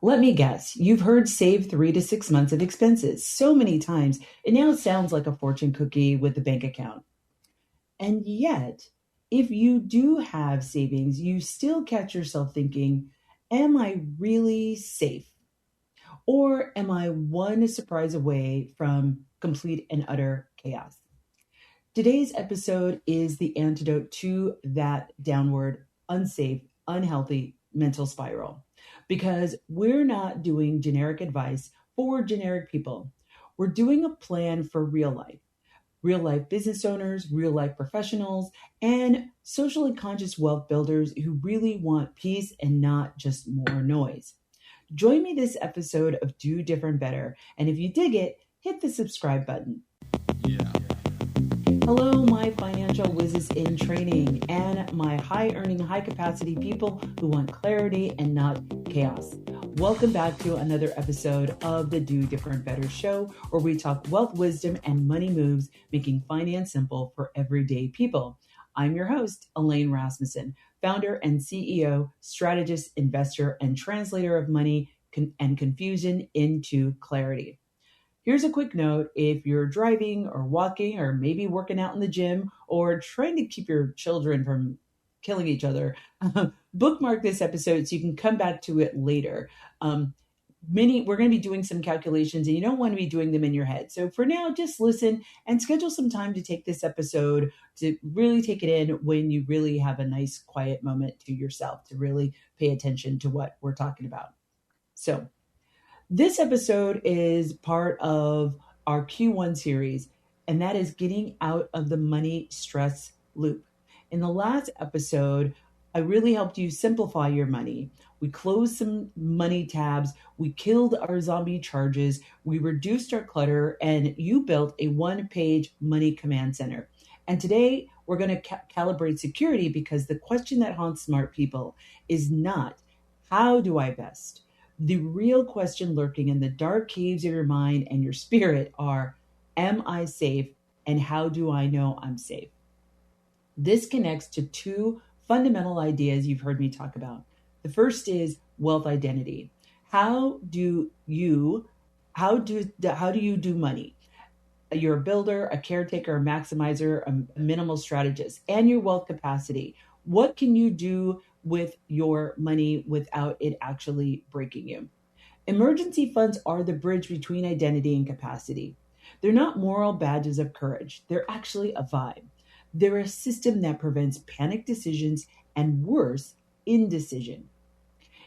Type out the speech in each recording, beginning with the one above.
Let me guess, you've heard save 3 to 6 months of expenses so many times, it now sounds like a fortune cookie with a bank account. And yet, if you do have savings, you still catch yourself thinking, am I really safe? Or am I one surprise away from complete and utter chaos? Today's episode is the antidote to that downward, unsafe, unhealthy mental spiral because we're not doing generic advice for generic people. We're doing a plan for real life business owners, real life professionals, and socially conscious wealth builders who really want peace and not just more noise. Join me this episode of Do Different Better. And if you dig it, hit the subscribe button. Yeah. Hello, my financial whizzes in training and my high earning, high capacity people who want clarity and not chaos. Welcome back to another episode of the Do Different Better Show, where we talk wealth, wisdom, and money moves, making finance simple for everyday people. I'm your host, Elaine Rasmussen, founder and CEO, strategist, investor, and translator of money and confusion into clarity. Here's a quick note. If you're driving or walking or maybe working out in the gym or trying to keep your children from killing each other, bookmark this episode so you can come back to it later. We're going to be doing some calculations and you don't want to be doing them in your head. So for now, just listen and schedule some time to take this episode to really take it in when you really have a nice quiet moment to yourself to really pay attention to what we're talking about. So this episode is part of our Q1 series, and that is getting out of the money stress loop. In the last episode, I really helped you simplify your money. We closed some money tabs, we killed our zombie charges, we reduced our clutter, and you built a one-page money command center. And today, we're going to calibrate security because the question that haunts smart people is not, how do I best? The real question lurking in the dark caves of your mind and your spirit are, am I safe? And how do I know I'm safe? This connects to two fundamental ideas you've heard me talk about. The first is wealth identity. How do you do money? You're a builder, a caretaker, a maximizer, a minimal strategist, and your wealth capacity. What can you do with your money without it actually breaking you? Emergency funds are the bridge between identity and capacity. They're not moral badges of courage. They're actually a vibe. They're a system that prevents panic decisions and worse, indecision.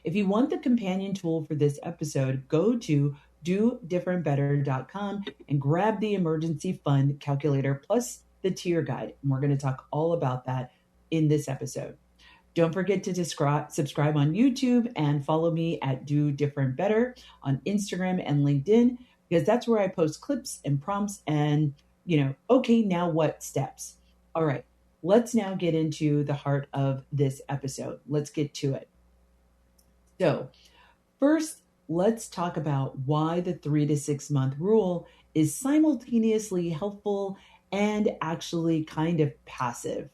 If you want the companion tool for this episode, go to Do.Different.Better.com and grab the emergency fund calculator plus the tier guide. And we're going to talk all about that in this episode. Don't forget to subscribe on YouTube and follow me at Do Different Better on Instagram and LinkedIn, because that's where I post clips and prompts and, okay, now what steps? All right, let's now get into the heart of this episode. Let's get to it. So first, let's talk about why the 3 to 6 month rule is simultaneously helpful and actually kind of passive.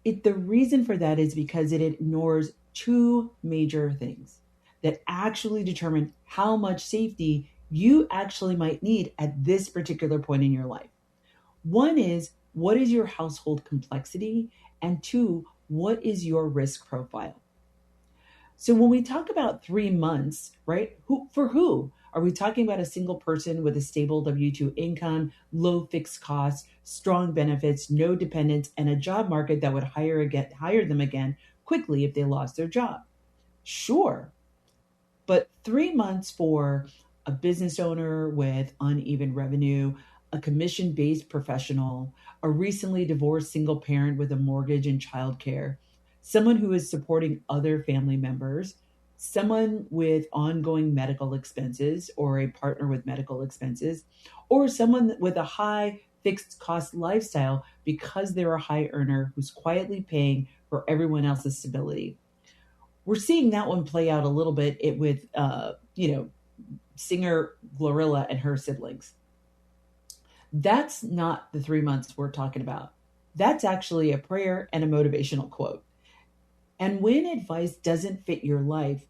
The reason for that is because it ignores two major things that actually determine how much safety you actually might need at this particular point in your life. One is, what is your household complexity? And two, what is your risk profile? So when we talk about 3 months, right, for who? Are we talking about a single person with a stable W-2 income, low fixed costs, strong benefits, no dependents, and a job market that would hire them again quickly if they lost their job? Sure. But 3 months for a business owner with uneven revenue, a commission-based professional, a recently divorced single parent with a mortgage and childcare, someone who is supporting other family members, someone with ongoing medical expenses or a partner with medical expenses, or someone with a high fixed cost lifestyle because they're a high earner who's quietly paying for everyone else's stability. We're seeing that one play out a little bit with, singer Glorilla and her siblings. That's not the 3 months we're talking about. That's actually a prayer and a motivational quote. And when advice doesn't fit your life,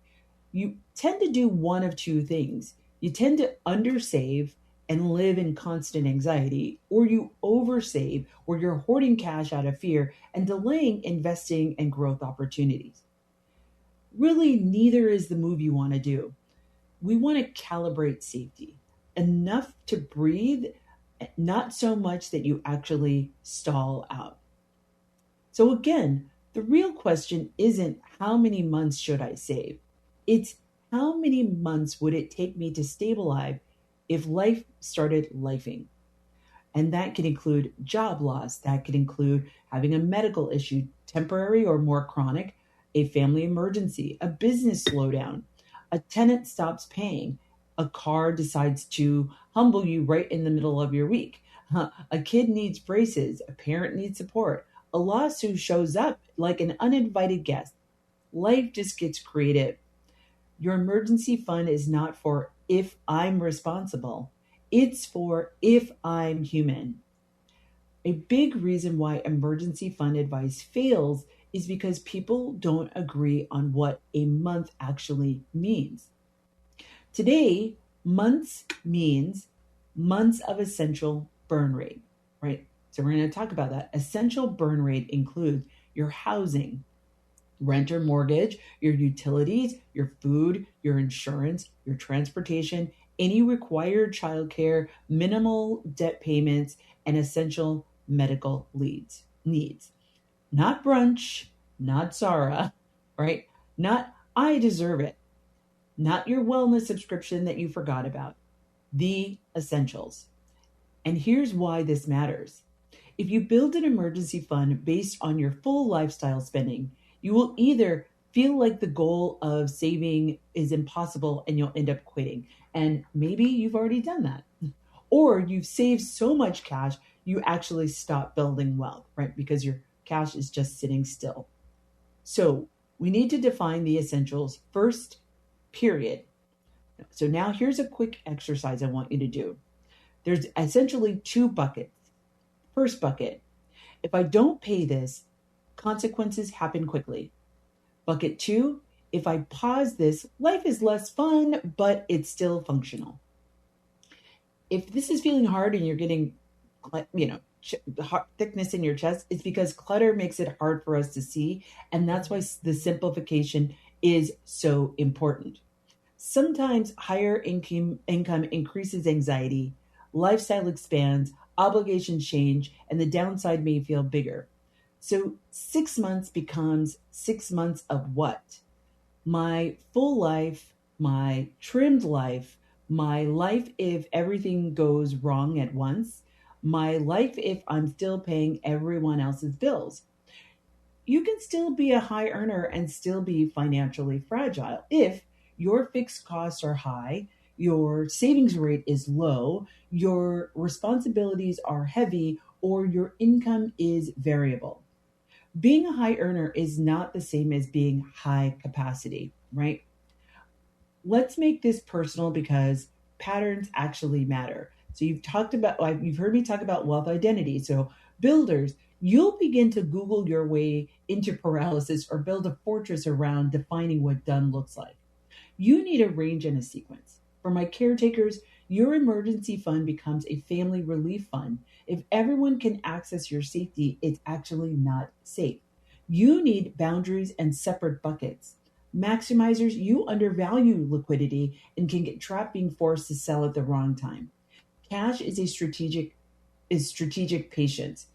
you tend to do one of two things. You tend to undersave and live in constant anxiety, or you oversave, or you're hoarding cash out of fear and delaying investing and growth opportunities. Really, neither is the move you want to do. We want to calibrate safety enough to breathe, not so much that you actually stall out. So, again, the real question isn't how many months should I save? It's how many months would it take me to stabilize if life started lifing? And that could include job loss, that could include having a medical issue, temporary or more chronic, a family emergency, a business slowdown, a tenant stops paying, a car decides to humble you right in the middle of your week, a kid needs braces, a parent needs support, a lawsuit shows up like an uninvited guest. Life just gets creative. Your emergency fund is not for if I'm responsible, it's for if I'm human. A big reason why emergency fund advice fails is because people don't agree on what a month actually means. Today, months means months of essential burn rate, right? So we're going to talk about that. Essential burn rate includes your housing, rent or mortgage, your utilities, your food, your insurance, your transportation, any required childcare, minimal debt payments, and essential medical needs. Not brunch, not Zara, right? Not I deserve it. Not your wellness subscription that you forgot about. The essentials. And here's why this matters. If you build an emergency fund based on your full lifestyle spending, you will either feel like the goal of saving is impossible and you'll end up quitting. And maybe you've already done that. Or you've saved so much cash, you actually stop building wealth, right? Because your cash is just sitting still. So we need to define the essentials first, period. So now here's a quick exercise I want you to do. There's essentially two buckets. First bucket, if I don't pay this, consequences happen quickly. Bucket two, if I pause this, life is less fun, but it's still functional. If this is feeling hard and you're getting, thickness in your chest, it's because clutter makes it hard for us to see. And that's why the simplification is so important. Sometimes higher income increases anxiety, lifestyle expands, obligations change, and the downside may feel bigger. So 6 months becomes 6 months of what? My full life, my trimmed life, my life if everything goes wrong at once, my life if I'm still paying everyone else's bills. You can still be a high earner and still be financially fragile if your fixed costs are high, your savings rate is low, your responsibilities are heavy, or your income is variable. Being a high earner is not the same as being high capacity, right? Let's make this personal because patterns actually matter. So you've heard me talk about wealth identity. So builders, you'll begin to Google your way into paralysis or build a fortress around defining what done looks like. You need a range and a sequence. For my caretakers, your emergency fund becomes a family relief fund. If everyone can access your safety, it's actually not safe. You need boundaries and separate buckets. Maximizers, you undervalue liquidity and can get trapped being forced to sell at the wrong time. Cash is strategic patience.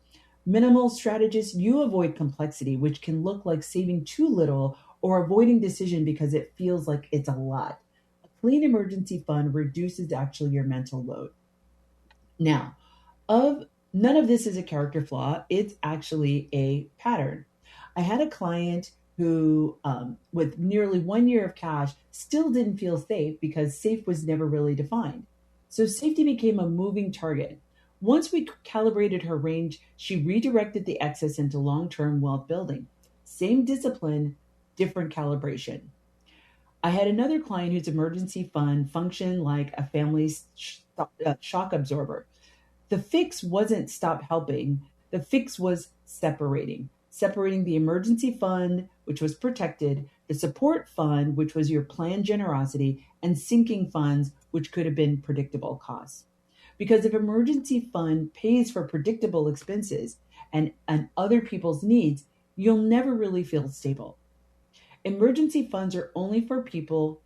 Minimal strategists, you avoid complexity, which can look like saving too little or avoiding decision because it feels like it's a lot. A clean emergency fund reduces actually your mental load. Now, none of this is a character flaw. It's actually a pattern. I had a client who, with nearly 1 year of cash, still didn't feel safe because safe was never really defined. So safety became a moving target. Once we calibrated her range, she redirected the excess into long-term wealth building. Same discipline, different calibration. I had another client whose emergency fund functioned like a family's shock absorber. The fix wasn't stop helping. The fix was separating the emergency fund, which was protected, the support fund, which was your planned generosity, and sinking funds, which could have been predictable costs. Because if emergency fund pays for predictable expenses and other people's needs, you'll never really feel stable. Emergency funds are only for people.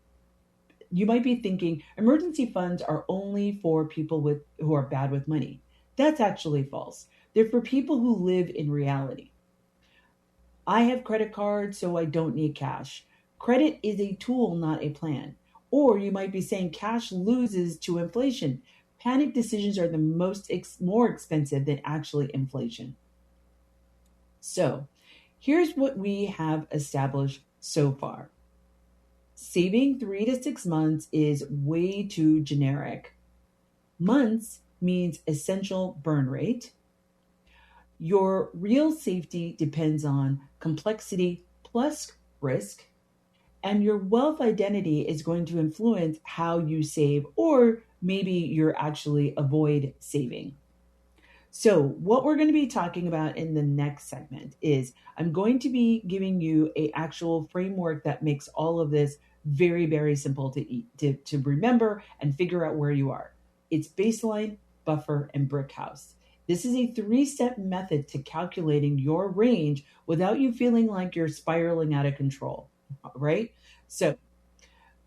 You might be thinking emergency funds are only for people who are bad with money. That's actually false. They're for people who live in reality. I have credit cards, so I don't need cash. Credit is a tool, not a plan. Or you might be saying cash loses to inflation. Panic decisions are the more expensive than actually inflation. So, here's what we have established so far. Saving 3 to 6 months is way too generic. Months means essential burn rate. Your real safety depends on complexity plus risk, and your wealth identity is going to influence how you save, or maybe you're actually avoid saving. So, what we're going to be talking about in the next segment is I'm going to be giving you a actual framework that makes all of this very, very simple to remember and figure out where you are. It's baseline, buffer, and Brickhouse. This is a 3-step method to calculating your range without you feeling like you're spiraling out of control, right? So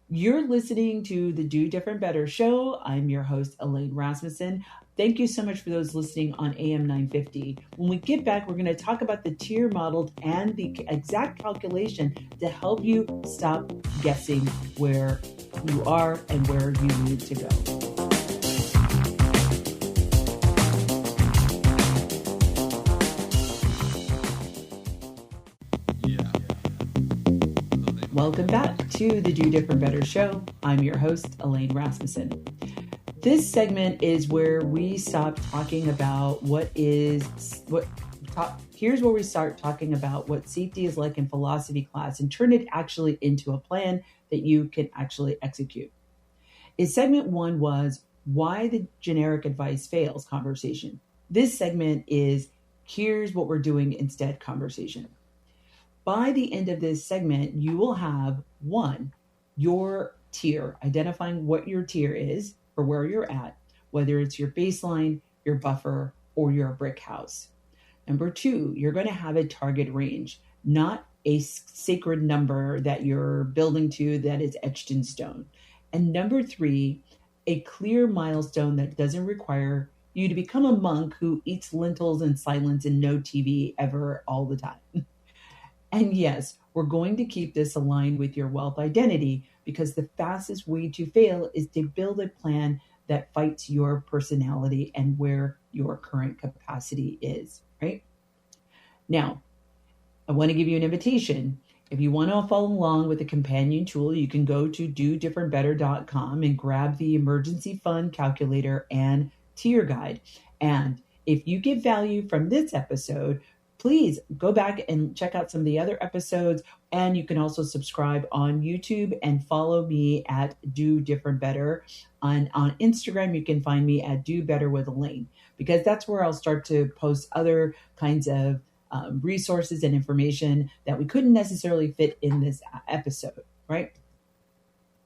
you're listening to the Do.Different.Better Show. I'm your host, Elaine Rasmussen. Thank you so much for those listening on AM 950. When we get back, we're going to talk about the tier model and the exact calculation to help you stop guessing where you are and where you need to go. Welcome back to the Do.Different.Better Show. I'm your host, Elaine Rasmussen. This segment is where we stop talking about here's where we start talking about what safety is like in philosophy class and turn it actually into a plan that you can actually execute. Segment 1 was why the generic advice fails conversation. This segment is here's what we're doing instead conversation. By the end of this segment, you will have 1, your tier, identifying what your tier is or where you're at, whether it's your baseline, your buffer, or your brick house. Number 2, you're going to have a target range, not a sacred number that you're building to that is etched in stone. And number 3, a clear milestone that doesn't require you to become a monk who eats lentils in silence and no TV ever all the time. And yes, we're going to keep this aligned with your wealth identity because the fastest way to fail is to build a plan that fights your personality and where your current capacity is, right? Now, I want to give you an invitation. If you want to follow along with the companion tool, you can go to do.different.better.com and grab the emergency fund calculator and tier guide. And if you get value from this episode, please go back and check out some of the other episodes. And you can also subscribe on YouTube and follow me at Do Different Better. On Instagram, you can find me at Do Better with Elaine, because that's where I'll start to post other kinds of resources and information that we couldn't necessarily fit in this episode, right?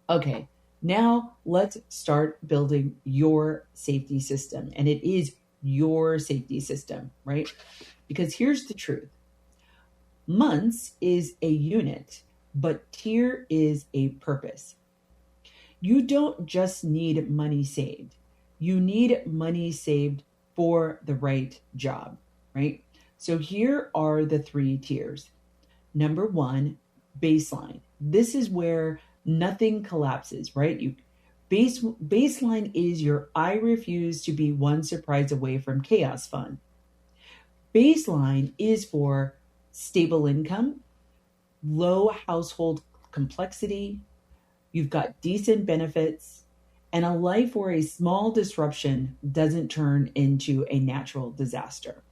Okay, now let's start building your safety system. And it is your safety system, right? Because here's the truth. Months is a unit, but tier is a purpose. You don't just need money saved. You need money saved for the right job, right? So here are the 3 tiers. Number 1, baseline. This is where nothing collapses, right? Baseline is your I refuse to be one surprise away from chaos fund. Baseline is for stable income, low household complexity, you've got decent benefits, and a life where a small disruption doesn't turn into a natural disaster.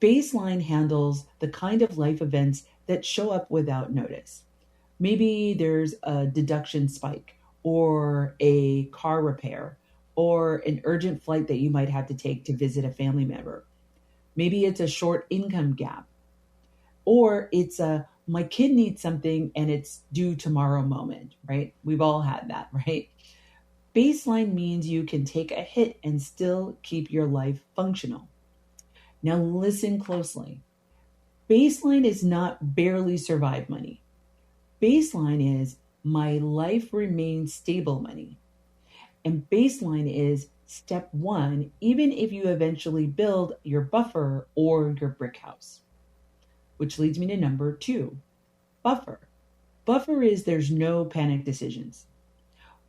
Baseline handles the kind of life events that show up without notice. Maybe there's a deduction spike, or a car repair, or an urgent flight that you might have to take to visit a family member. Maybe it's a short income gap, or it's a my kid needs something and it's due tomorrow moment, right? We've all had that, right? Baseline means you can take a hit and still keep your life functional. Now, listen closely. Baseline is not barely survive money. Baseline is my life remains stable money. And baseline is step one, even if you eventually build your buffer or your brick house. Which leads me to number two, buffer. Buffer is there's no panic decisions.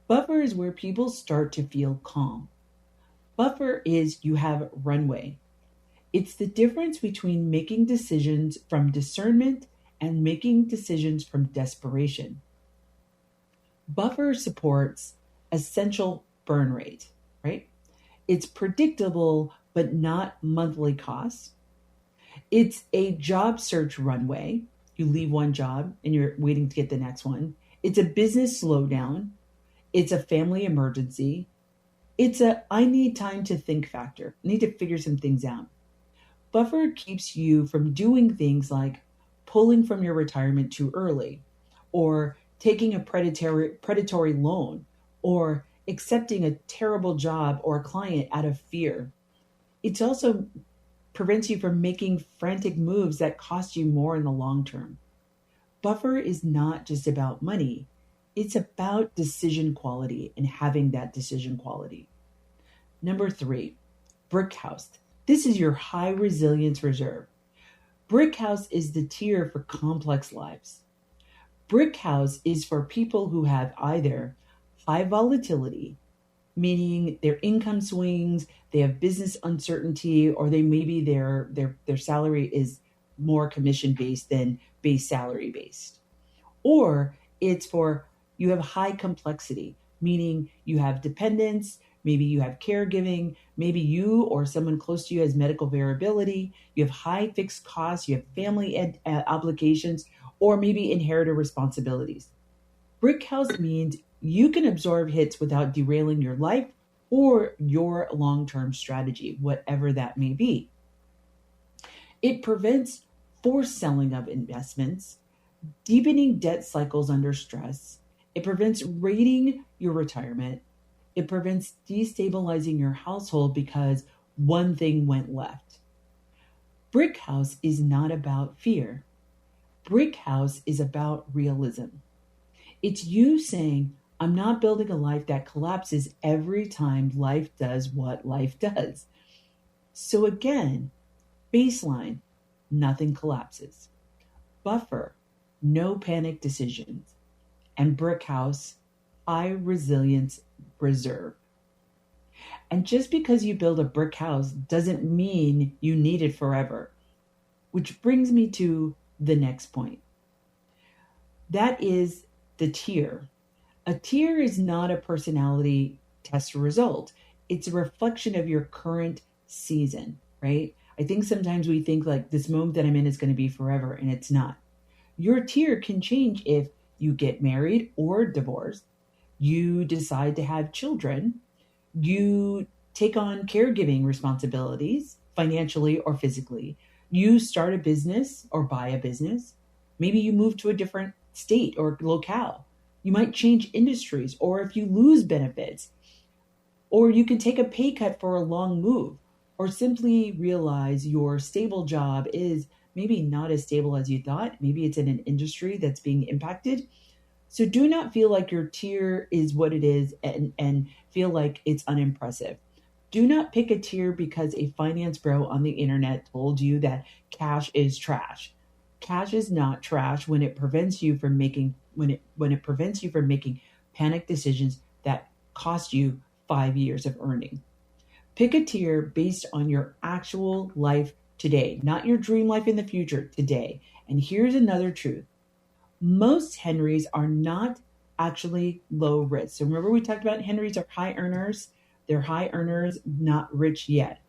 Buffer is where people start to feel calm. Buffer is you have runway. It's the difference between making decisions from discernment and making decisions from desperation. Buffer supports essential burn rate, right? It's predictable, but not monthly costs. It's a job search runway. You leave one job and you're waiting to get the next one. It's a business slowdown. It's a family emergency. It's a I need time to think factor. I need to figure some things out. Buffer keeps you from doing things like pulling from your retirement too early, or taking a predatory loan, or accepting a terrible job or a client out of fear. It also prevents you from making frantic moves that cost you more in the long term. Buffer is not just about money. It's about decision quality and having that decision quality. Number three, Brickhouse. This is your high resilience reserve. Brickhouse is the tier for complex lives. Brickhouse is for people who have either high volatility, meaning their income swings, they have business uncertainty, or they maybe their salary is more commission based than base salary based. Or it's for you have high complexity, meaning you have dependents, maybe you have caregiving, maybe you or someone close to you has medical variability, you have high fixed costs, you have family obligations, or maybe inherited responsibilities. Brickhouse means you can absorb hits without derailing your life or your long-term strategy, whatever that may be. It prevents forced selling of investments, deepening debt cycles under stress. It prevents raiding your retirement. It prevents destabilizing your household because one thing went left. Brickhouse is not about fear. Brickhouse is about realism. It's you saying, I'm not building a life that collapses every time life does what life does. So again, baseline, nothing collapses. Buffer, no panic decisions. And Brickhouse, high resilience reserve. And just because you build a brick house doesn't mean you need it forever. Which brings me to the next point. That is the tier. A tier is not a personality test result. It's a reflection of your current season, right? I think sometimes we think like this moment that I'm in is going to be forever, and it's not. Your tier can change if you get married or divorced, you decide to have children, you take on caregiving responsibilities, financially or physically, you start a business or buy a business, maybe you move to a different state or locale, you might change industries, or if you lose benefits, or you can take a pay cut for a long move, or simply realize your stable job is maybe not as stable as you thought. Maybe it's in an industry that's being impacted. So do not feel like your tier is what it is and feel like it's unimpressive. Do not pick a tier because a finance bro on the internet told you that cash is trash. Cash is not trash when it prevents you from making panic decisions that cost you 5 years of earning. Pick a tier based on your actual life today, not your dream life in the future, today. And here's another truth. Most Henrys are not actually low risk. So remember we talked about Henrys are high earners. They're high earners, not rich yet.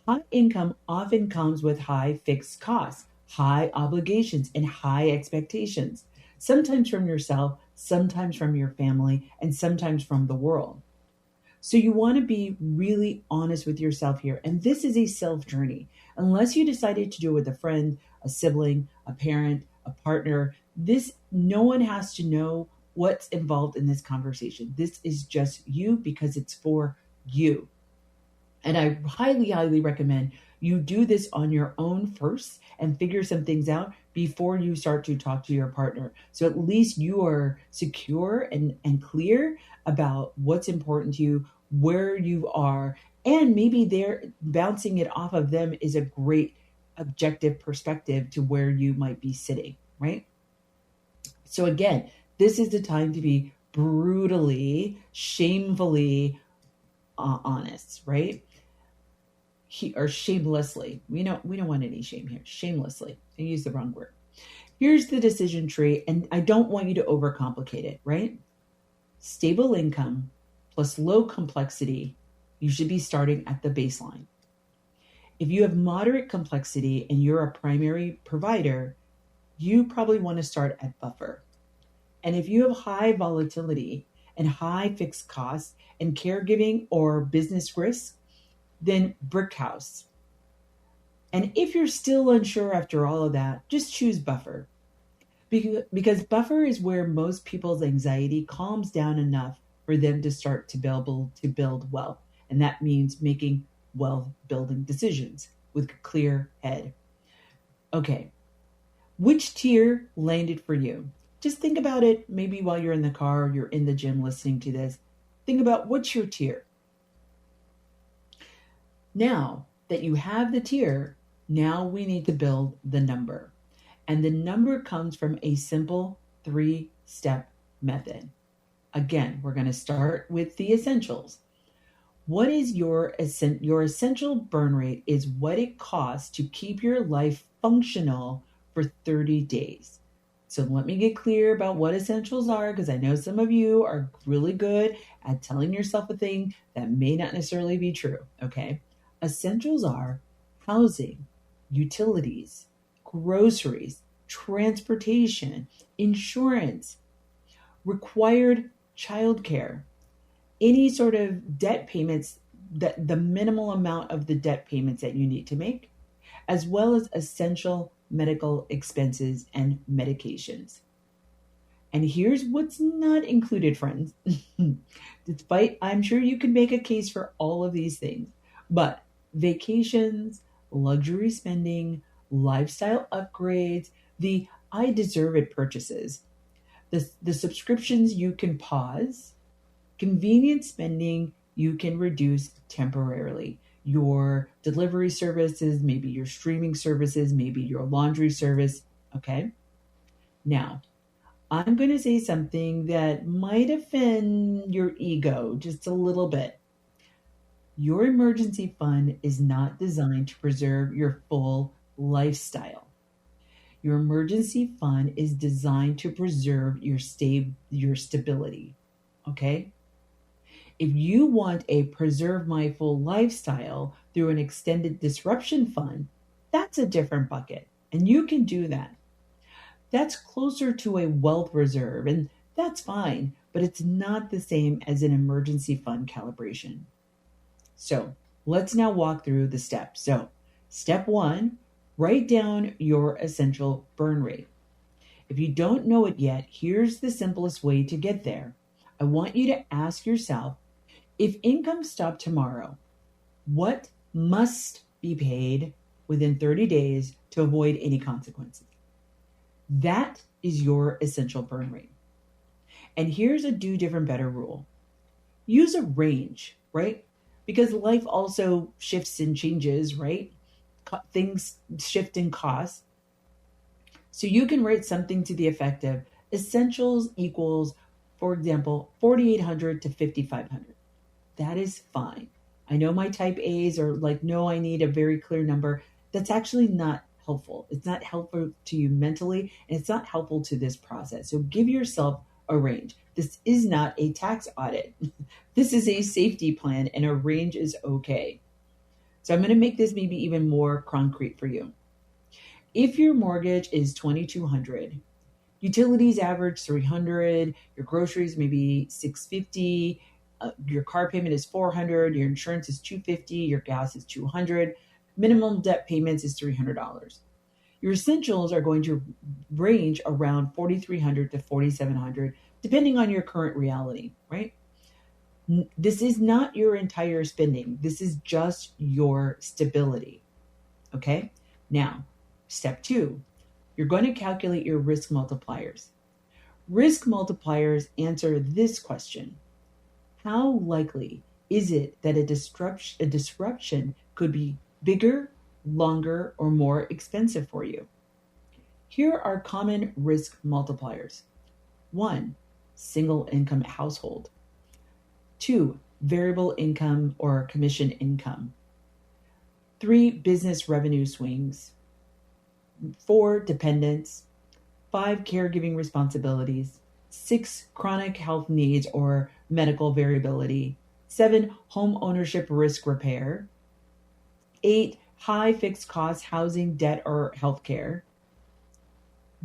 High income often comes with high fixed costs, high obligations, and high expectations, sometimes from yourself, sometimes from your family, and sometimes from the world. So you want to be really honest with yourself here. And this is a self journey. Unless you decided to do it with a friend, a sibling, a parent, a partner. No one has to know what's involved in this conversation. This is just you because it's for you. And I highly, highly recommend you do this on your own first and figure some things out before you start to talk to your partner. So at least you are secure and clear about what's important to you, where you are, and maybe they're bouncing it off of them is a great objective perspective to where you might be sitting, right? So again, this is the time to be brutally, shamefully honest, right? Or shamelessly. We don't want any shame here. Shamelessly. I used the wrong word. Here's the decision tree, and I don't want you to overcomplicate it, right? Stable income plus low complexity. You should be starting at the baseline. If you have moderate complexity and you're a primary provider, you probably want to start at buffer. And if you have high volatility and high fixed costs and caregiving or business risk, then Brickhouse. And if you're still unsure after all of that, just choose buffer. Because buffer is where most people's anxiety calms down enough for them to start to build wealth. And that means making wealth building decisions with a clear head. Okay, which tier landed for you? Just think about it maybe while you're in the car or you're in the gym listening to this. Think about what's your tier. Now that you have the tier, now we need to build the number. And the number comes from a simple 3-step method. Again, we're going to start with the essentials. What is your essential burn rate is what it costs to keep your life functional for 30 days. So let me get clear about what essentials are, because I know some of you are really good at telling yourself a thing that may not necessarily be true, okay? Essentials are housing, utilities, groceries, transportation, insurance, required childcare, any sort of debt payments, the minimal amount of the debt payments that you need to make, as well as essential medical expenses and medications. And here's what's not included, friends. Despite, I'm sure you can make a case for all of these things, but vacations, luxury spending, lifestyle upgrades, the I deserve it purchases, the subscriptions you can pause, convenient spending you can reduce temporarily. Your delivery services, maybe your streaming services, maybe your laundry service, okay? Now, I'm going to say something that might offend your ego just a little bit. Your emergency fund is not designed to preserve your full lifestyle. Your emergency fund is designed to preserve your stability, okay? If you want a preserve my full lifestyle through an extended disruption fund, that's a different bucket, and you can do that. That's closer to a wealth reserve, and that's fine, but it's not the same as an emergency fund calibration. So let's now walk through the steps. So step 1, write down your essential burn rate. If you don't know it yet, here's the simplest way to get there. I want you to ask yourself, if income stopped tomorrow, what must be paid within 30 days to avoid any consequences? That is your essential burn rate. And here's a do different better rule. Use a range, right? Because life also shifts and changes, right? Things shift in cost. So you can write something to the effect of essentials equals, for example, 4,800 to 5,500. That is fine. I know my type A's are like, no, I need a very clear number. That's actually not helpful. It's not helpful to you mentally, and it's not helpful to this process. So give yourself a range. This is not a tax audit. This is a safety plan, and a range is okay. So I'm going to make this maybe even more concrete for you. If your mortgage is $2,200, utilities average $300, your groceries maybe $650, your car payment is $400, your insurance is $250, your gas is $200, minimum debt payments is $300. Your essentials are going to range around 4,300 to 4,700, depending on your current reality, right? This is not your entire spending. This is just your stability. Okay. Now, step 2, you're going to calculate your risk multipliers. Risk multipliers answer this question: how likely is it that a disruption could be bigger, longer, or more expensive for you? Here are common risk multipliers. 1, single income household. 2, variable income or commission income. 3, business revenue swings. 4, dependents. 5, caregiving responsibilities. 6, chronic health needs or medical variability. 7, home ownership risk repair. 8, high fixed costs, housing, debt, or healthcare.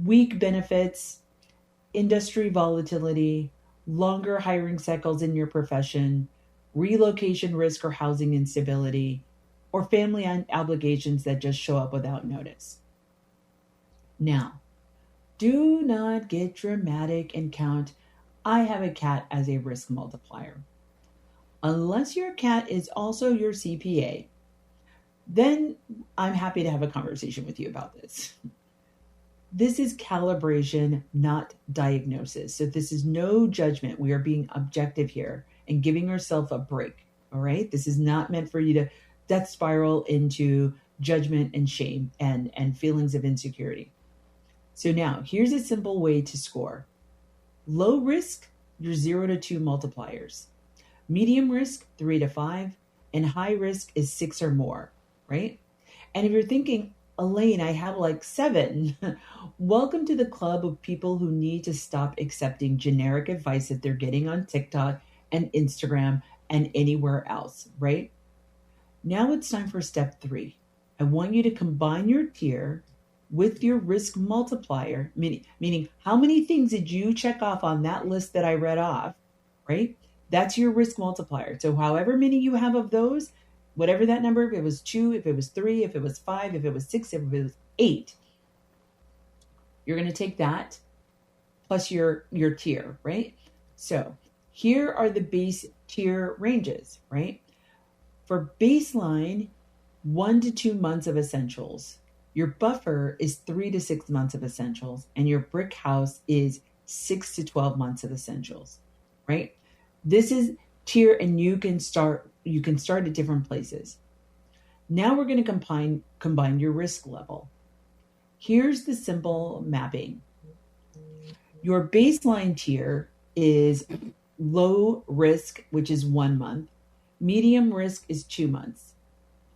Weak benefits, industry volatility, longer hiring cycles in your profession, relocation risk or housing instability, or family obligations that just show up without notice. Now, do not get dramatic and count, I have a cat as a risk multiplier. Unless your cat is also your CPA, then I'm happy to have a conversation with you about this. This is calibration, not diagnosis. So this is no judgment. We are being objective here and giving ourselves a break. All right. This is not meant for you to death spiral into judgment and shame and feelings of insecurity. So now here's a simple way to score. Low risk, your 0 to 2 multipliers. Medium risk, 3 to 5. And high risk is 6 or more, right? And if you're thinking, Elaine, I have like 7. Welcome to the club of people who need to stop accepting generic advice that they're getting on TikTok and Instagram and anywhere else, right? Now it's time for step 3. I want you to combine your tier with your risk multiplier, meaning how many things did you check off on that list that I read off, right? That's your risk multiplier. So however many you have of those, whatever that number, if it was 2, if it was 3, if it was 5, if it was 6, if it was 8, you're going to take that plus your tier, right? So here are the base tier ranges, right? For baseline, 1 to 2 months of essentials. Your buffer is 3 to 6 months of essentials, and your Brickhouse is 6 to 12 months of essentials, right? This is tier, and you can start at different places. Now we're going to combine your risk level. Here's the simple mapping. Your baseline tier is low risk, which is 1 month. Medium risk is 2 months.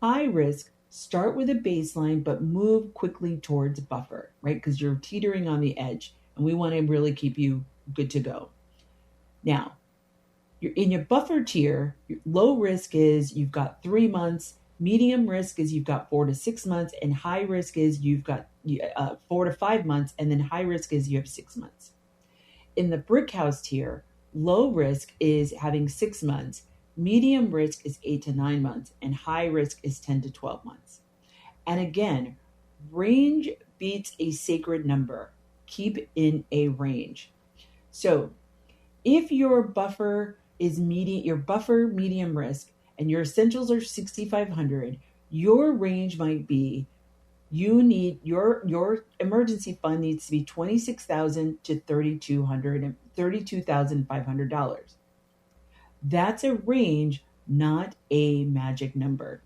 High risk, start with a baseline, but move quickly towards buffer, right? Because you're teetering on the edge, and we want to really keep you good to go. Now, you're in your buffer tier. Your low risk is you've got 3 months. Medium risk is you've got 4 to 6 months, and high risk is you've got 4 to 5 months, and then high risk is you have 6 months. In the Brickhouse tier, low risk is having 6 months. Medium risk is 8 to 9 months, and high risk is 10 to 12 months. And again, range beats a sacred number. Keep in a range. So if your buffer is medium risk, and your essentials are 6,500, your range might be you need your emergency fund needs to be $26,000 to $32,500. That's a range, not a magic number.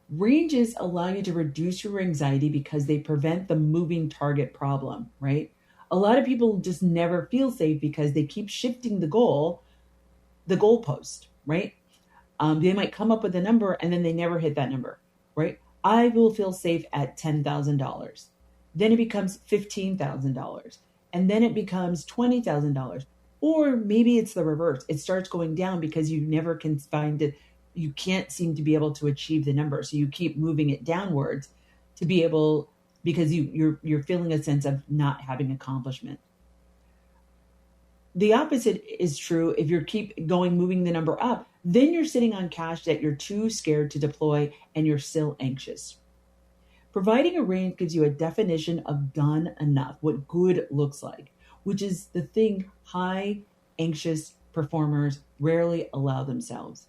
Ranges allow you to reduce your anxiety because they prevent the moving target problem, right? A lot of people just never feel safe because they keep shifting the goalpost, right? They might come up with a number and then they never hit that number, right? I will feel safe at $10,000. Then it becomes $15,000. And then it becomes $20,000. Or maybe it's the reverse. It starts going down because you never can find it. You can't seem to be able to achieve the number. So you keep moving it downwards to be able, because you're feeling a sense of not having accomplishment. The opposite is true. If you keep moving the number up, then you're sitting on cash that you're too scared to deploy and you're still anxious. Providing a range gives you a definition of done enough, what good looks like, which is the thing high anxious performers rarely allow themselves.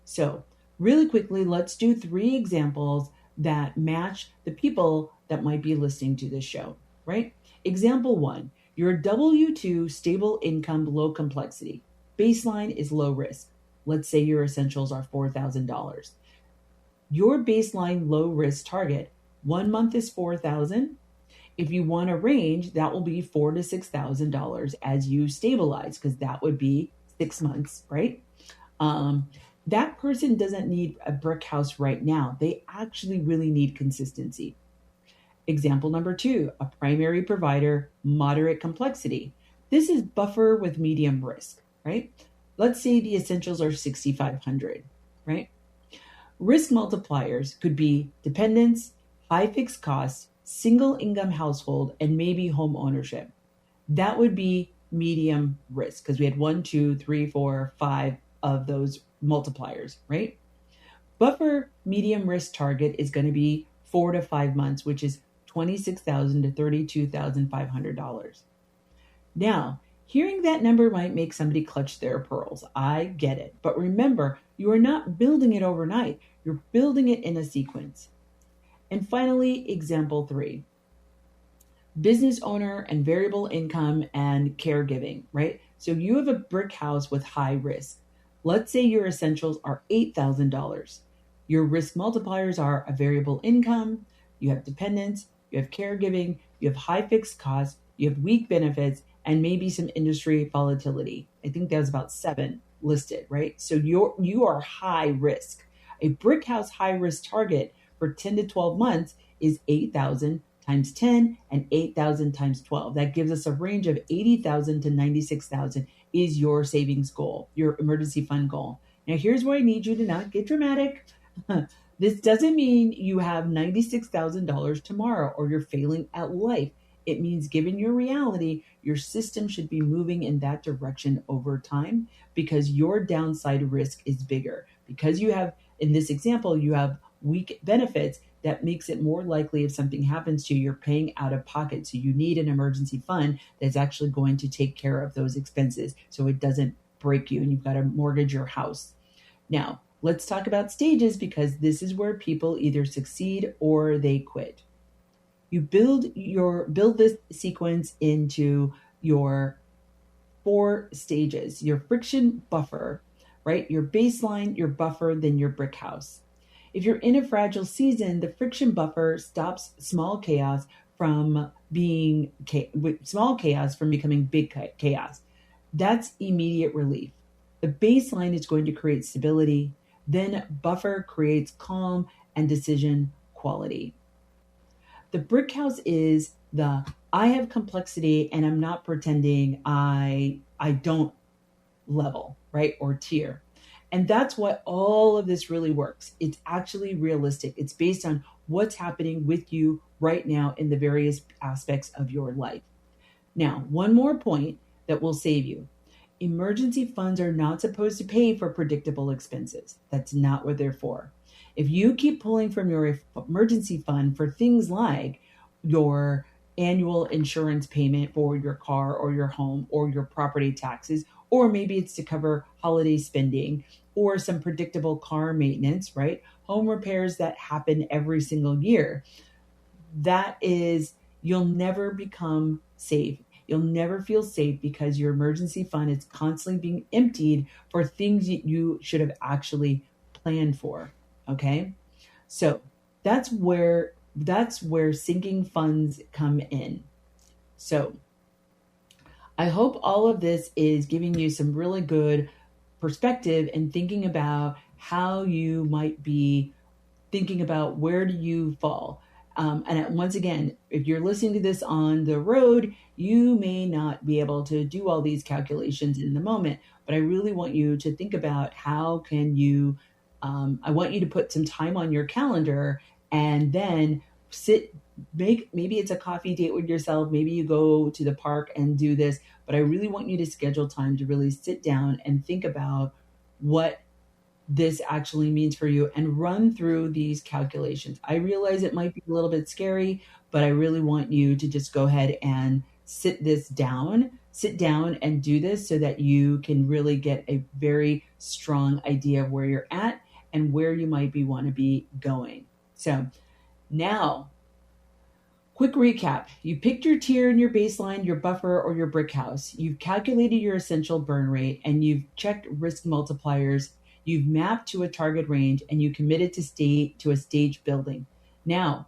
So, really quickly, let's do 3 examples that match the people that might be listening to this show, right? Example 1, you're a W-2 stable income, low complexity. Baseline is low risk. Let's say your essentials are $4,000. Your baseline low risk target, 1 month is $4,000. If you want a range, that will be $4,000 to $6,000 as you stabilize, because that would be 6 months, right? That person doesn't need a brick house right now. They actually really need consistency. Example number 2, a primary provider, moderate complexity. This is buffer with medium risk, right? Let's say the essentials are 6,500, right? Risk multipliers could be dependence, high fixed costs, single income household, and maybe home ownership. That would be medium risk because we had 1, 2, 3, 4, 5 of those multipliers, right? Buffer medium risk target is going to be 4 to 5 months, which is $26,000 to $32,500. Now, hearing that number might make somebody clutch their pearls. I get it. But remember, you are not building it overnight. You're building it in a sequence. And finally, example 3, business owner and variable income and caregiving, right? So you have a brick house with high risk. Let's say your essentials are $8,000. Your risk multipliers are a variable income, you have dependence, you have caregiving, you have high fixed costs, you have weak benefits, and maybe some industry volatility. I think that was about 7 listed, right? So you are high risk. A brick house high risk target for 10 to 12 months is 8,000 times 10 and 8,000 times 12. That gives us a range of 80,000 to 96,000 is your savings goal, your emergency fund goal. Now, here's where I need you to not get dramatic. This doesn't mean you have $96,000 tomorrow or you're failing at life. It means, given your reality, your system should be moving in that direction over time because your downside risk is bigger. Because you have, in this example, you have weak benefits, that makes it more likely if something happens to you, you're paying out of pocket. So you need an emergency fund that's actually going to take care of those expenses so it doesn't break you and you've got to mortgage your house. Now, let's talk about stages because this is where people either succeed or they quit. You build this sequence into your 4 stages, your friction buffer, right? Your baseline, your buffer, then your brick house. If you're in a fragile season, the friction buffer stops small chaos from becoming big chaos. That's immediate relief. The baseline is going to create stability. Then buffer creates calm and decision quality. The brick house is the I have complexity and I'm not pretending I don't level, right? Or tier. And that's what all of this really works. It's actually realistic. It's based on what's happening with you right now in the various aspects of your life. Now, one more point that will save you. Emergency funds are not supposed to pay for predictable expenses. That's not what they're for. If you keep pulling from your emergency fund for things like your annual insurance payment for your car or your home or your property taxes, or maybe it's to cover holiday spending or some predictable car maintenance, right? Home repairs that happen every single year. That is, you'll never become safe. You'll never feel safe because your emergency fund is constantly being emptied for things that you should have actually planned for, okay? So that's where sinking funds come in. So I hope all of this is giving you some really good perspective and thinking about how you might be thinking about where do you fall. And once again, if you're listening to this on the road, you may not be able to do all these calculations in the moment, but I really want you to think about how can you, I want you to put some time on your calendar and then maybe it's a coffee date with yourself. Maybe you go to the park and do this, but I really want you to schedule time to really sit down and think about what this actually means for you and run through these calculations. I realize it might be a little bit scary, but I really want you to just go ahead and sit down and do this so that you can really get a very strong idea of where you're at and where you might want to be going. So now, quick recap. You picked your tier and your baseline, your buffer, or your brick house. You've calculated your essential burn rate and you've checked risk multipliers. You've mapped to a target range and you committed to a stage building. Now,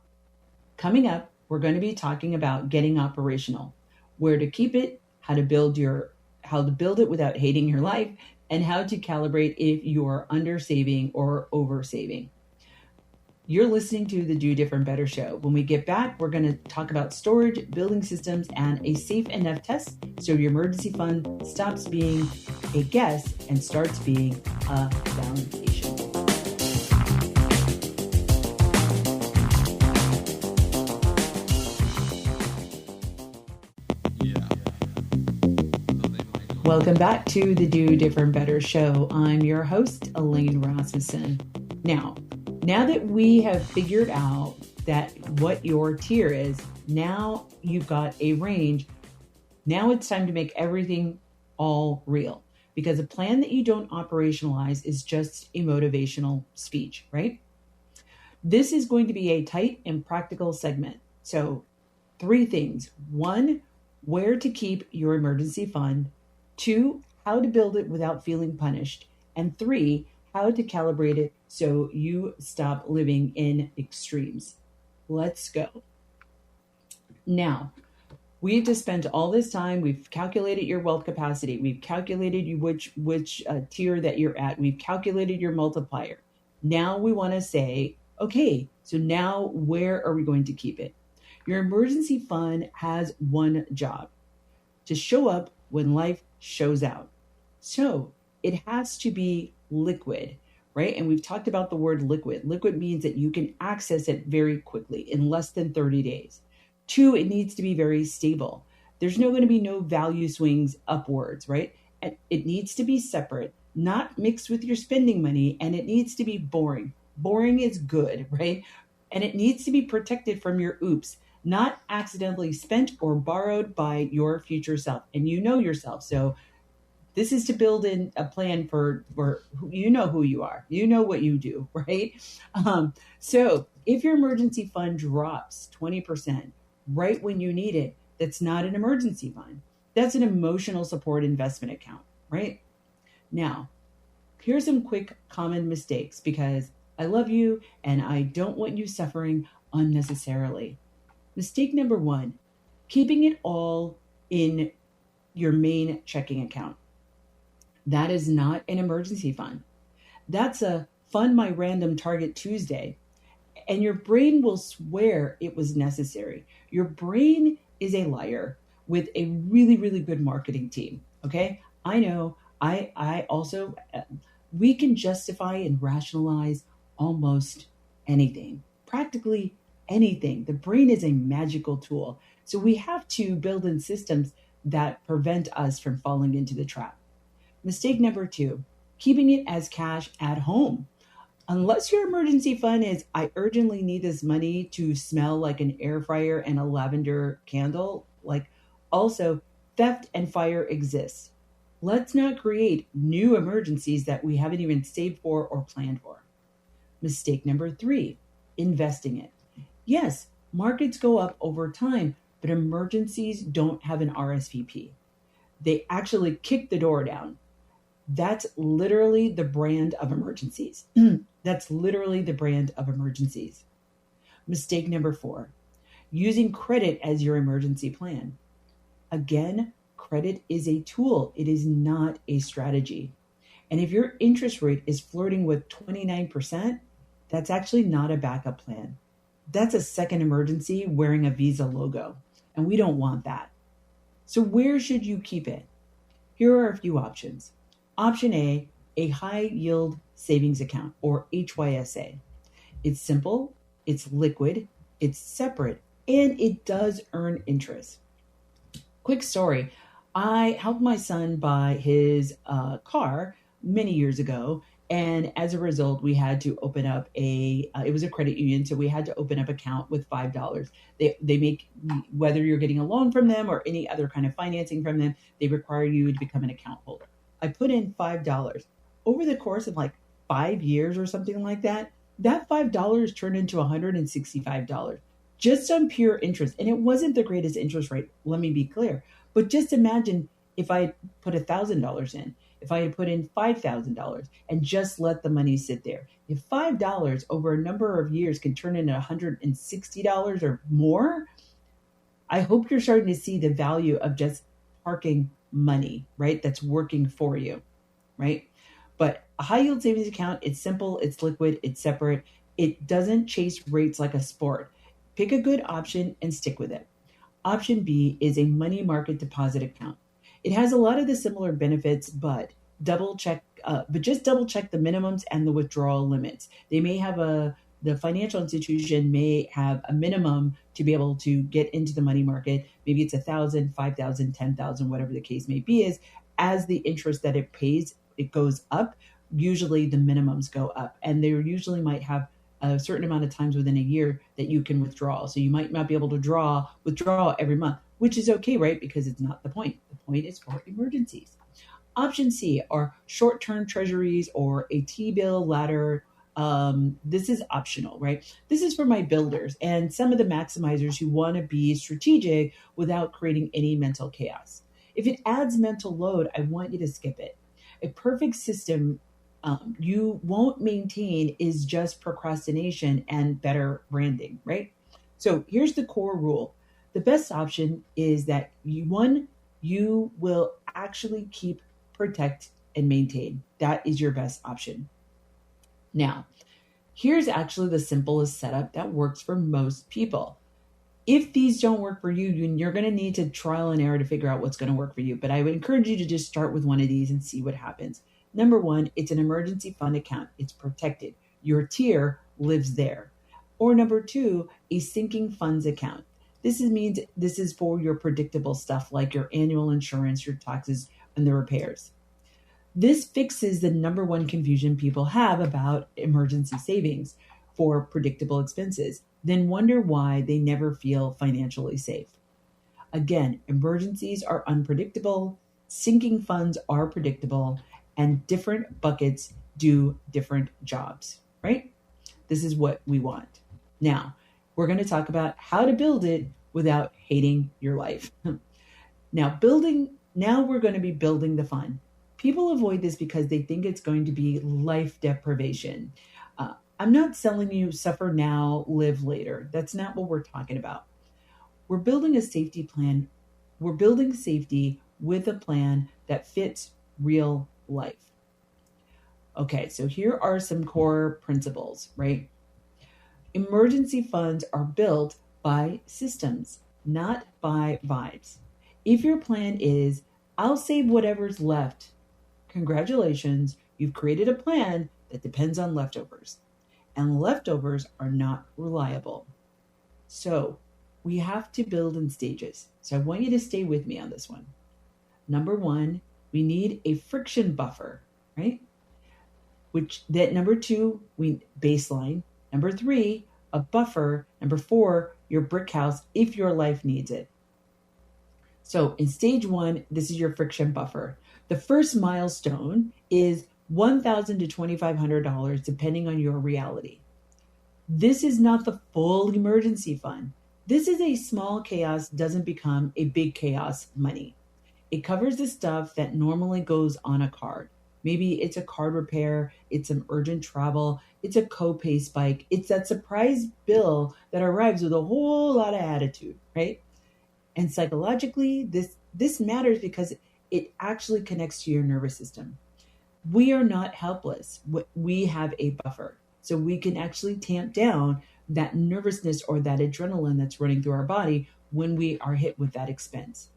coming up, we're going to be talking about getting operational, where to keep it, how to build it without hating your life, and how to calibrate if you're under saving or over saving. You're listening to the Do Different Better Show. When we get back, we're going to talk about storage, building systems, and a safe enough test so your emergency fund stops being a guess and starts being a foundation. Welcome back to the Do Different Better Show. I'm your host, Elaine Rasmussen. Now that we have figured out that what your tier is, now you've got a range. Now it's time to make everything all real, because a plan that you don't operationalize is just a motivational speech, right? This is going to be a tight and practical segment. So 3 things. 1, where to keep your emergency fund. 2, how to build it without feeling punished. And 3, how to calibrate it so you stop living in extremes. Let's go. Now, we've just spent all this time. We've calculated your wealth capacity. We've calculated you which tier that you're at. We've calculated your multiplier. Now we want to say, okay, so now where are we going to keep it? Your emergency fund has one job: to show up when life shows out. So it has to be liquid, right? And we've talked about the word liquid. Liquid means that you can access it very quickly in less than 30 days. 2, it needs to be very stable. There's going to be no value swings upwards, right? And it needs to be separate, not mixed with your spending money, and it needs to be boring. Boring is good, right? And it needs to be protected from your oops, not accidentally spent or borrowed by your future self. And you know yourself. So this is to build in a plan for you know who you are. You know what you do, right? So if your emergency fund drops 20% right when you need it, that's not an emergency fund. That's an emotional support investment account, right? Now, here's some quick common mistakes, because I love you and I don't want you suffering unnecessarily. Mistake number 1, keeping it all in your main checking account. That is not an emergency fund. That's a fund my random target Tuesday. And your brain will swear it was necessary. Your brain is a liar with a really, really good marketing team. Okay. I know. I also, we can justify and rationalize almost anything, practically anything. The brain is a magical tool. So we have to build in systems that prevent us from falling into the trap. Mistake number 2, keeping it as cash at home. Unless your emergency fund is, I urgently need this money to smell like an air fryer and a lavender candle. Also, theft and fire exists. Let's not create new emergencies that we haven't even saved for or planned for. Mistake number 3, investing it. Yes, markets go up over time, but emergencies don't have an RSVP. They actually kick the door down. That's literally the brand of emergencies. That's literally the brand of emergencies. Mistake number 4, using credit as your emergency plan. Again, credit is a tool. It is not a strategy. And if your interest rate is flirting with 29%, that's actually not a backup plan. That's a second emergency wearing a Visa logo. And we don't want that. So where should you keep it? Here are a few options. Option A high yield savings account, or HYSA. It's simple, it's liquid, it's separate, and it does earn interest. Quick story. I helped my son buy his car many years ago, And as a result, we had to open up it was a credit union. So we had to open up account with $5. They make, whether you're getting a loan from them or any other kind of financing from them, they require you to become an account holder. I put in $5 over the course of like 5 years or something like that. That $5 turned into $165 just on pure interest. And it wasn't the greatest interest rate. Let me be clear. But just imagine if I put $1,000 in, if I had put in $5,000 and just let the money sit there. If $5 over a number of years can turn into $160 or more, I hope you're starting to see the value of just parking money, right? That's working for you, right? But a high yield savings account, it's simple, it's liquid, it's separate. It doesn't chase rates like a sport. Pick a good option and stick with it. Option B is a money market deposit account. It has a lot of the similar benefits, but just double check the minimums and the withdrawal limits. They may have the financial institution may have a minimum to be able to get into the money market. Maybe it's 1,000, 5,000, 10,000, whatever the case may be. Is as the interest that it pays, it goes up. Usually the minimums go up, and they usually might have a certain amount of times within a year that you can withdraw. So you might not be able to withdraw every month, which is okay, right? Because it's not the point. The point is for emergencies. Option C are short-term treasuries or a T-bill ladder. This is optional, right? This is for my builders and some of the maximizers who want to be strategic without creating any mental chaos. If it adds mental load, I want you to skip it. A perfect system you won't maintain is just procrastination and better branding, right? So here's the core rule. The best option is that you will actually keep, protect, and maintain. That is your best option. Now, here's actually the simplest setup that works for most people. If these don't work for you, you're going to need to trial and error to figure out what's going to work for you. But I would encourage you to just start with one of these and see what happens. Number one, it's an emergency fund account. It's protected. Your tier lives there. Or number two, a sinking funds account. This means this is for your predictable stuff like your annual insurance, your taxes, and the repairs. This fixes the number one confusion people have about emergency savings for predictable expenses, then wonder why they never feel financially safe. Again, emergencies are unpredictable, sinking funds are predictable, and different buckets do different jobs, right? This is what we want. Now, we're going to talk about how to build it without hating your life. Now we're going to be building the fund. People avoid this because they think it's going to be life deprivation. I'm not selling you suffer now, live later. That's not what we're talking about. We're building a safety plan. We're building safety with a plan that fits real life. Okay, so here are some core principles, right? Emergency funds are built by systems, not by vibes. If your plan is, I'll save whatever's left, congratulations, you've created a plan that depends on leftovers. And leftovers are not reliable. So we have to build in stages. So I want you to stay with me on this one. Number one, we need a friction buffer, right? Number two, baseline. Number three, a buffer. Number four, your Brickhouse if your life needs it. So in stage one, this is your friction buffer. The first milestone is $1,000 to $2,500, depending on your reality. This is not the full emergency fund. This is a small chaos doesn't become a big chaos money. It covers the stuff that normally goes on a card. Maybe it's a card repair, it's some urgent travel, it's a copay spike, it's that surprise bill that arrives with a whole lot of attitude, right? And psychologically, this matters because it actually connects to your nervous system. We are not helpless. We have a buffer. So we can actually tamp down that nervousness or that adrenaline that's running through our body when we are hit with that expense.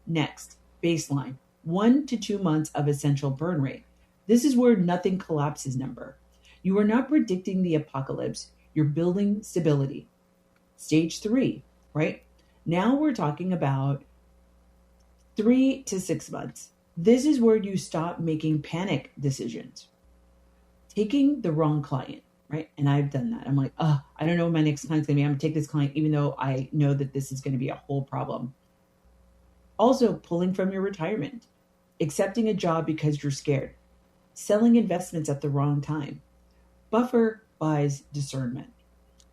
Next, baseline, 1 to 2 months of essential burn rate. This is where nothing collapses number. You are not predicting the apocalypse. You're building stability. Stage 3, right? Now we're talking about 3 to 6 months. This is where you stop making panic decisions. taking the wrong client, right? And I've done that. I'm like, oh, I don't know when my next client's going to be. I'm going to take this client, even though I know that this is going to be a whole problem. Also, pulling from your retirement, accepting a job because you're scared, selling investments at the wrong time. Buffer buys discernment.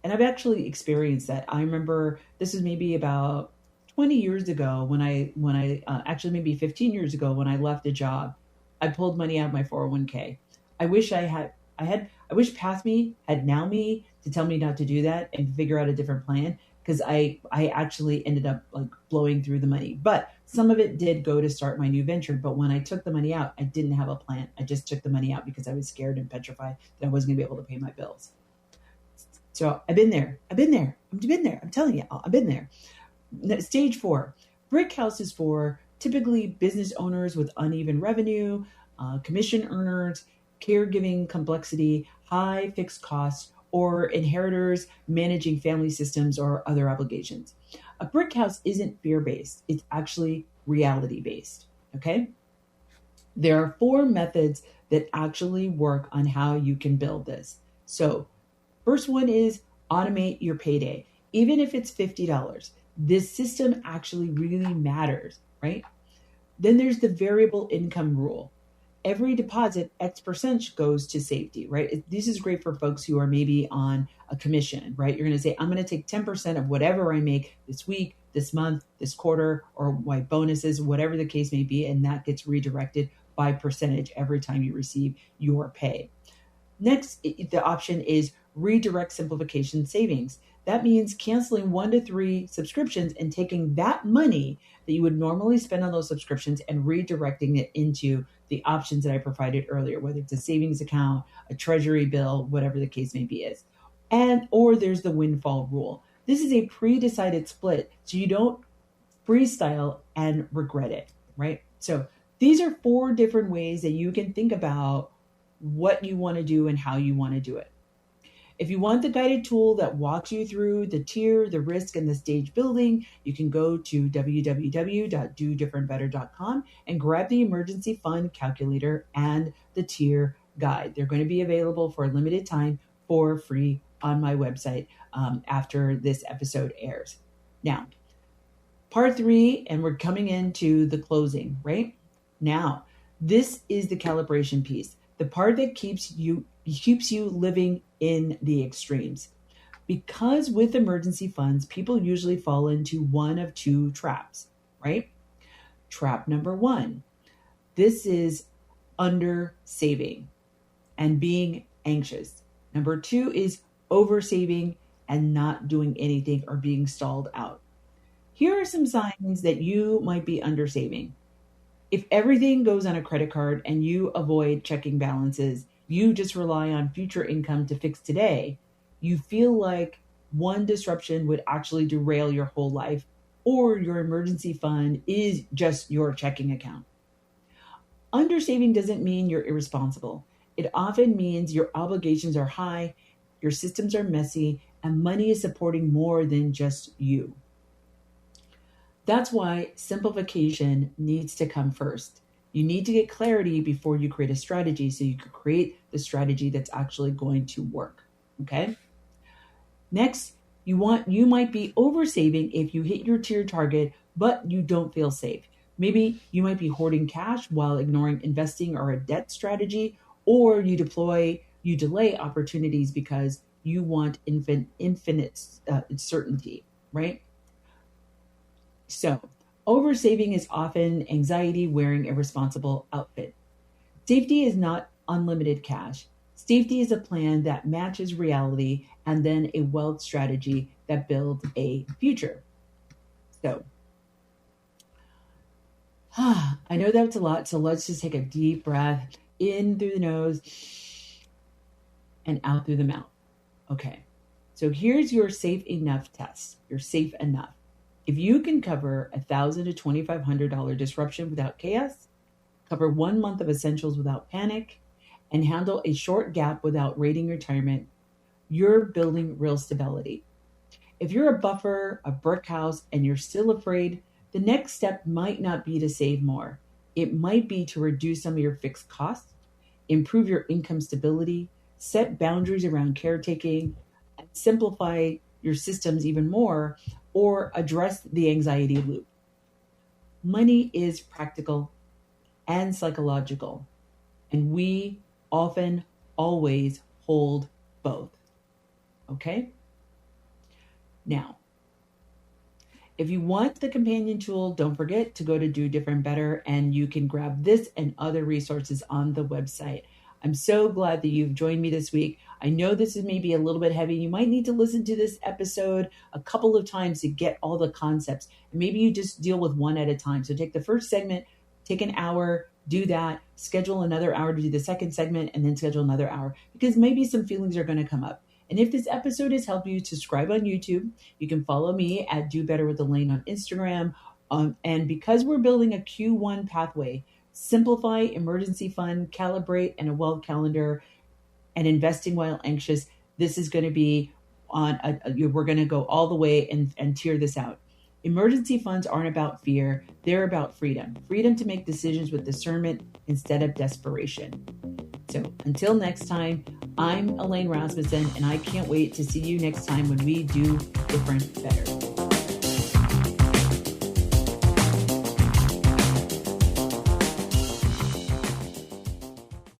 And I've actually experienced that. I remember this was maybe about 20 years ago when I actually maybe 15 years ago when I left a job. I pulled money out of my 401k. I wish I wish past me had now me to tell me not to do that and figure out a different plan, because I actually ended up like blowing through the money. But some of it did go to start my new venture. But when I took the money out, I didn't have a plan. I just took the money out because I was scared and petrified that I wasn't gonna be able to pay my bills. So I've been there. I'm telling you, I've been there. Stage 4, Brickhouse is for typically business owners with uneven revenue, commission earners, caregiving complexity, high fixed costs, or inheritors managing family systems or other obligations. A Brickhouse isn't fear-based. It's actually reality-based, okay? There are 4 methods that actually work on how you can build this. So first one is automate your payday. Even if it's $50, this system actually really matters, right? Then there's the variable income rule. Every deposit, X percent goes to safety, right? This is great for folks who are maybe on a commission, right? You're going to say, I'm going to take 10% of whatever I make this week, this month, this quarter, or my bonuses, whatever the case may be, and that gets redirected by percentage every time you receive your pay. Next, the option is redirect simplification savings. That means canceling 1 to 3 subscriptions and taking that money that you would normally spend on those subscriptions and redirecting it into the options that I provided earlier, whether it's a savings account, a treasury bill, whatever the case may be is. Or there's the windfall rule. This is a pre-decided split, so you don't freestyle and regret it, right? So these are 4 different ways that you can think about what you want to do and how you want to do it. If you want the guided tool that walks you through the tier, the risk, and the stage building, you can go to www.Do.Different.Better.com and grab the emergency fund calculator and the tier guide. They're going to be available for a limited time for free on my website after this episode airs. Now, part 3, and we're coming into the closing, right? Now, this is the calibration piece, the part that keeps you living in the extremes. Because with emergency funds, people usually fall into one of 2 traps, right? Trap number 1, this is under saving and being anxious. Number 2 is over saving and not doing anything or being stalled out. Here are some signs that you might be under saving. If everything goes on a credit card and you avoid checking balances, you just rely on future income to fix today, you feel like one disruption would actually derail your whole life, or your emergency fund is just your checking account. Undersaving doesn't mean you're irresponsible. It often means your obligations are high, your systems are messy, and money is supporting more than just you. That's why simplification needs to come first. You need to get clarity before you create a strategy so you can create the strategy that's actually going to work, okay? Next, you might be oversaving if you hit your tier target, but you don't feel safe. Maybe you might be hoarding cash while ignoring investing or a debt strategy, or you delay opportunities because you want infinite certainty, right? So, oversaving is often anxiety wearing a responsible outfit. Safety is not unlimited cash. Safety is a plan that matches reality and then a wealth strategy that builds a future. So, I know that's a lot, so let's just take a deep breath in through the nose and out through the mouth. Okay, so here's your safe enough test. You're safe enough. If you can cover $1,000 to $2,500 disruption without chaos, cover 1 month of essentials without panic, and handle a short gap without raiding retirement, you're building real stability. If you're a buffer, a Brickhouse, and you're still afraid, the next step might not be to save more. It might be to reduce some of your fixed costs, improve your income stability, set boundaries around caretaking, simplify your systems even more, or address the anxiety loop. Money is practical and psychological, and we often always hold both. Okay? Now, if you want the companion tool, don't forget to go to Do Different Better, and you can grab this and other resources on the website. I'm so glad that you've joined me this week. I know this is maybe a little bit heavy. You might need to listen to this episode a couple of times to get all the concepts. And maybe you just deal with one at a time. So take the first segment, take an hour, do that, schedule another hour to do the second segment, and then schedule another hour, because maybe some feelings are going to come up. And if this episode has helped you, subscribe on YouTube. You can follow me at Do Better with Elaine on Instagram. And because we're building a Q1 pathway, simplify, emergency fund, calibrate, and a wealth calendar, and investing while anxious, this is going to be on, we're going to go all the way and tier this out. Emergency funds aren't about fear. They're about freedom. Freedom to make decisions with discernment instead of desperation. So until next time, I'm Elaine Rasmussen, and I can't wait to see you next time when we do different better.